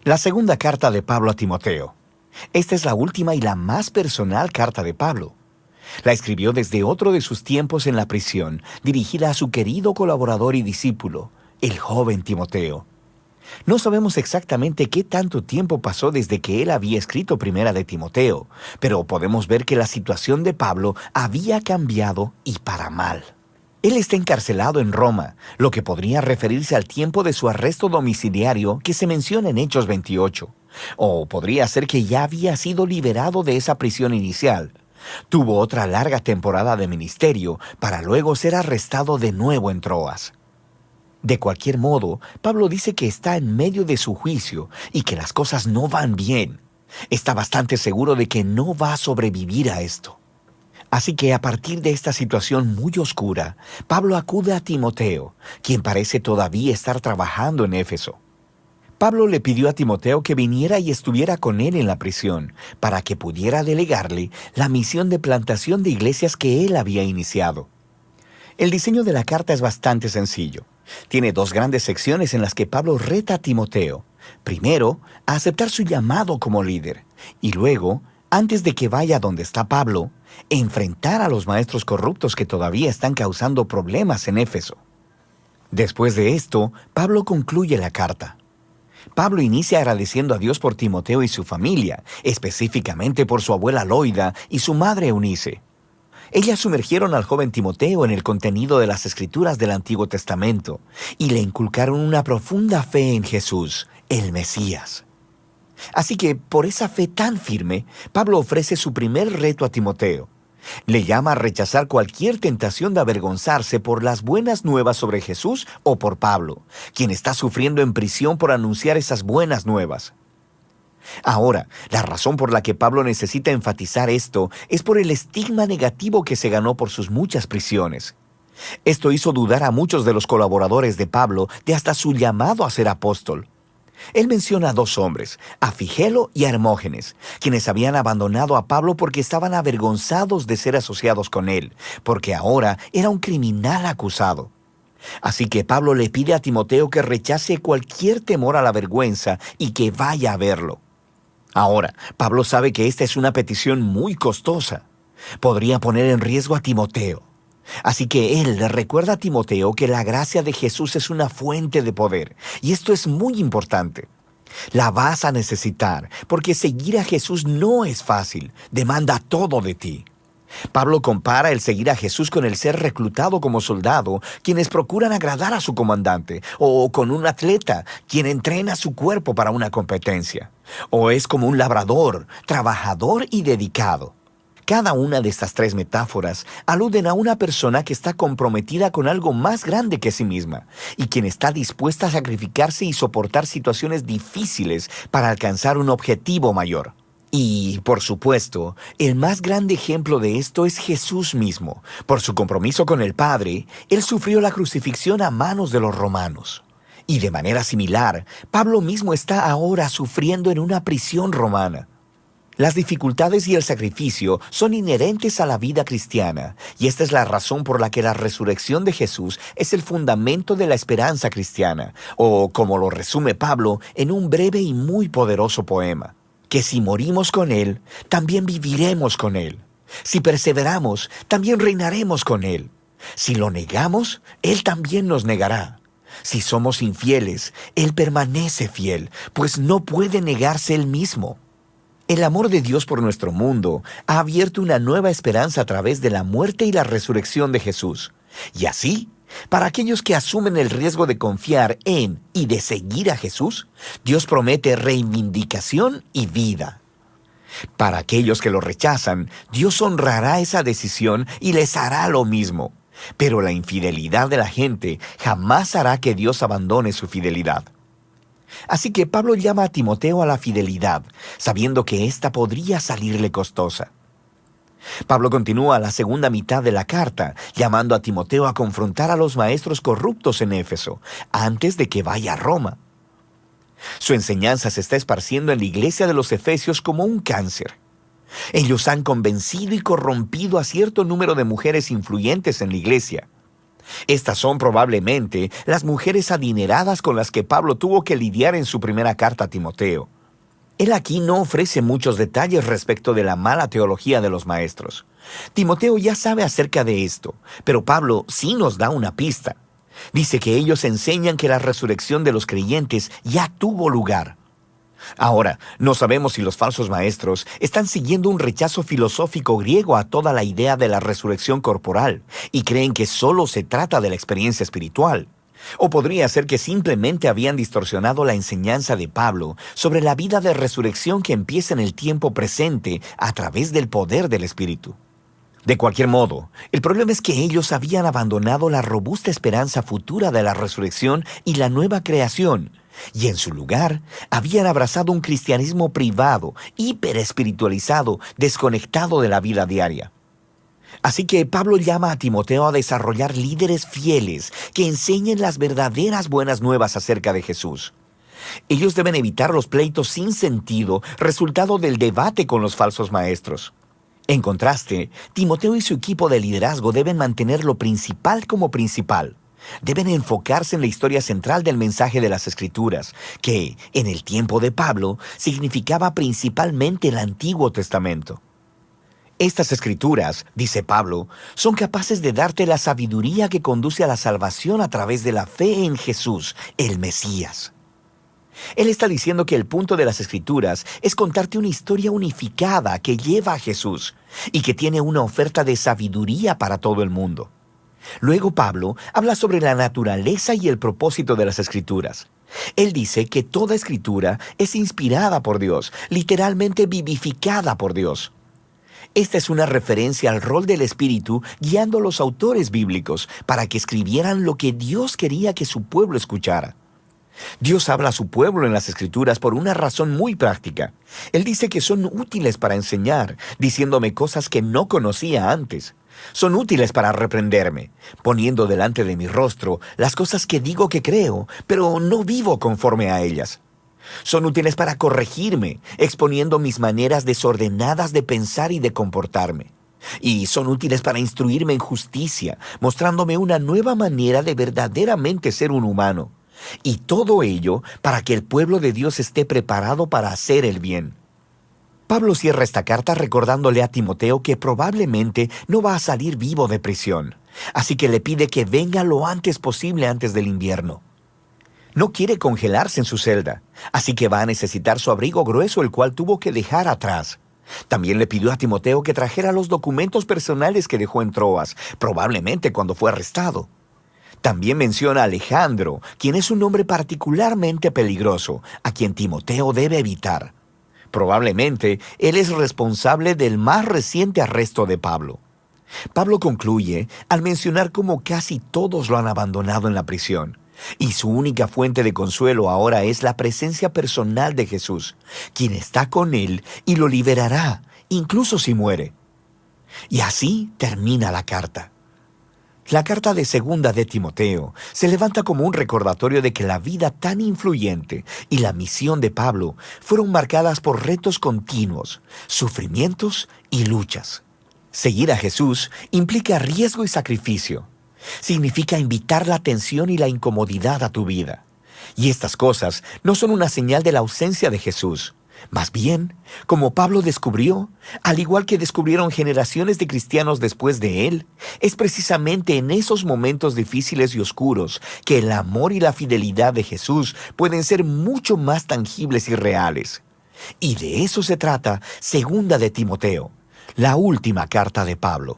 La segunda carta de Pablo a Timoteo. Esta es la última y la más personal carta de Pablo. La escribió desde otro de sus tiempos en la prisión, dirigida a su querido colaborador y discípulo, el joven Timoteo. No sabemos exactamente qué tanto tiempo pasó desde que él había escrito Primera de Timoteo, pero podemos ver que la situación de Pablo había cambiado y para mal. Él está encarcelado en Roma, lo que podría referirse al tiempo de su arresto domiciliario que se menciona en Hechos 28. O podría ser que ya había sido liberado de esa prisión inicial. Tuvo otra larga temporada de ministerio para luego ser arrestado de nuevo en Troas. De cualquier modo, Pablo dice que está en medio de su juicio y que las cosas no van bien. Está bastante seguro de que no va a sobrevivir a esto. Así que a partir de esta situación muy oscura, Pablo acude a Timoteo, quien parece todavía estar trabajando en Éfeso. Pablo le pidió a Timoteo que viniera y estuviera con él en la prisión, para que pudiera delegarle la misión de plantación de iglesias que él había iniciado. El diseño de la carta es bastante sencillo. Tiene dos grandes secciones en las que Pablo reta a Timoteo. Primero, a aceptar su llamado como líder, y luego, antes de que vaya donde está Pablo, enfrentar a los maestros corruptos que todavía están causando problemas en Éfeso. Después de esto, Pablo concluye la carta. Pablo inicia agradeciendo a Dios por Timoteo y su familia, específicamente por su abuela Loida y su madre Eunice. Ellas sumergieron al joven Timoteo en el contenido de las Escrituras del Antiguo Testamento y le inculcaron una profunda fe en Jesús, el Mesías. Así que, por esa fe tan firme, Pablo ofrece su primer reto a Timoteo. Le llama a rechazar cualquier tentación de avergonzarse por las buenas nuevas sobre Jesús o por Pablo, quien está sufriendo en prisión por anunciar esas buenas nuevas. Ahora, la razón por la que Pablo necesita enfatizar esto es por el estigma negativo que se ganó por sus muchas prisiones. Esto hizo dudar a muchos de los colaboradores de Pablo de hasta su llamado a ser apóstol. Él menciona a dos hombres, a Figelo y a Hermógenes, quienes habían abandonado a Pablo porque estaban avergonzados de ser asociados con él, porque ahora era un criminal acusado. Así que Pablo le pide a Timoteo que rechace cualquier temor a la vergüenza y que vaya a verlo. Ahora, Pablo sabe que esta es una petición muy costosa. Podría poner en riesgo a Timoteo. Así que él le recuerda a Timoteo que la gracia de Jesús es una fuente de poder, y esto es muy importante. La vas a necesitar, porque seguir a Jesús no es fácil, demanda todo de ti. Pablo compara el seguir a Jesús con el ser reclutado como soldado, quienes procuran agradar a su comandante, o con un atleta, quien entrena su cuerpo para una competencia. O es como un labrador, trabajador y dedicado. Cada una de estas tres metáforas aluden a una persona que está comprometida con algo más grande que sí misma y quien está dispuesta a sacrificarse y soportar situaciones difíciles para alcanzar un objetivo mayor. Y, por supuesto, el más grande ejemplo de esto es Jesús mismo. Por su compromiso con el Padre, Él sufrió la crucifixión a manos de los romanos. Y de manera similar, Pablo mismo está ahora sufriendo en una prisión romana. Las dificultades y el sacrificio son inherentes a la vida cristiana, y esta es la razón por la que la resurrección de Jesús es el fundamento de la esperanza cristiana, o como lo resume Pablo en un breve y muy poderoso poema, que si morimos con Él, también viviremos con Él. Si perseveramos, también reinaremos con Él. Si lo negamos, Él también nos negará. Si somos infieles, Él permanece fiel, pues no puede negarse Él mismo. El amor de Dios por nuestro mundo ha abierto una nueva esperanza a través de la muerte y la resurrección de Jesús. Y así, para aquellos que asumen el riesgo de confiar en y de seguir a Jesús, Dios promete reivindicación y vida. Para aquellos que lo rechazan, Dios honrará esa decisión y les hará lo mismo. Pero la infidelidad de la gente jamás hará que Dios abandone su fidelidad. Así que Pablo llama a Timoteo a la fidelidad, sabiendo que ésta podría salirle costosa. Pablo continúa la segunda mitad de la carta, llamando a Timoteo a confrontar a los maestros corruptos en Éfeso, antes de que vaya a Roma. Su enseñanza se está esparciendo en la iglesia de los Efesios como un cáncer. Ellos han convencido y corrompido a cierto número de mujeres influyentes en la iglesia. Estas son probablemente las mujeres adineradas con las que Pablo tuvo que lidiar en su primera carta a Timoteo. Él aquí no ofrece muchos detalles respecto de la mala teología de los maestros. Timoteo ya sabe acerca de esto, pero Pablo sí nos da una pista. Dice que ellos enseñan que la resurrección de los creyentes ya tuvo lugar. Ahora, no sabemos si los falsos maestros están siguiendo un rechazo filosófico griego a toda la idea de la resurrección corporal y creen que solo se trata de la experiencia espiritual. O podría ser que simplemente habían distorsionado la enseñanza de Pablo sobre la vida de resurrección que empieza en el tiempo presente a través del poder del Espíritu. De cualquier modo, el problema es que ellos habían abandonado la robusta esperanza futura de la resurrección y la nueva creación, y en su lugar habían abrazado un cristianismo privado, hiperespiritualizado, desconectado de la vida diaria. Así que Pablo llama a Timoteo a desarrollar líderes fieles que enseñen las verdaderas buenas nuevas acerca de Jesús. Ellos deben evitar los pleitos sin sentido, resultado del debate con los falsos maestros. En contraste, Timoteo y su equipo de liderazgo deben mantener lo principal como principal. Deben enfocarse en la historia central del mensaje de las Escrituras, que, en el tiempo de Pablo, significaba principalmente el Antiguo Testamento. Estas escrituras, dice Pablo, son capaces de darte la sabiduría que conduce a la salvación a través de la fe en Jesús, el Mesías. Él está diciendo que el punto de las escrituras es contarte una historia unificada que lleva a Jesús y que tiene una oferta de sabiduría para todo el mundo. Luego Pablo habla sobre la naturaleza y el propósito de las escrituras. Él dice que toda escritura es inspirada por Dios, literalmente vivificada por Dios. Esta es una referencia al rol del Espíritu guiando a los autores bíblicos para que escribieran lo que Dios quería que su pueblo escuchara. Dios habla a su pueblo en las Escrituras por una razón muy práctica. Él dice que son útiles para enseñar, diciéndome cosas que no conocía antes. Son útiles para reprenderme, poniendo delante de mi rostro las cosas que digo que creo, pero no vivo conforme a ellas. Son útiles para corregirme, exponiendo mis maneras desordenadas de pensar y de comportarme. Y son útiles para instruirme en justicia, mostrándome una nueva manera de verdaderamente ser un humano. Y todo ello para que el pueblo de Dios esté preparado para hacer el bien. Pablo cierra esta carta recordándole a Timoteo que probablemente no va a salir vivo de prisión, así que le pide que venga lo antes posible antes del invierno. No quiere congelarse en su celda, así que va a necesitar su abrigo grueso, el cual tuvo que dejar atrás. También le pidió a Timoteo que trajera los documentos personales que dejó en Troas, probablemente cuando fue arrestado. También menciona a Alejandro, quien es un hombre particularmente peligroso, a quien Timoteo debe evitar. Probablemente él es responsable del más reciente arresto de Pablo. Pablo concluye al mencionar cómo casi todos lo han abandonado en la prisión, y su única fuente de consuelo ahora es la presencia personal de Jesús, quien está con él y lo liberará, incluso si muere. Y así termina la carta. La carta de segunda de Timoteo se levanta como un recordatorio de que la vida tan influyente y la misión de Pablo fueron marcadas por retos continuos, sufrimientos y luchas. Seguir a Jesús implica riesgo y sacrificio. Significa invitar la atención y la incomodidad a tu vida. Y estas cosas no son una señal de la ausencia de Jesús. Más bien, como Pablo descubrió, al igual que descubrieron generaciones de cristianos después de él, es precisamente en esos momentos difíciles y oscuros que el amor y la fidelidad de Jesús pueden ser mucho más tangibles y reales. Y de eso se trata Segunda de Timoteo, la última carta de Pablo.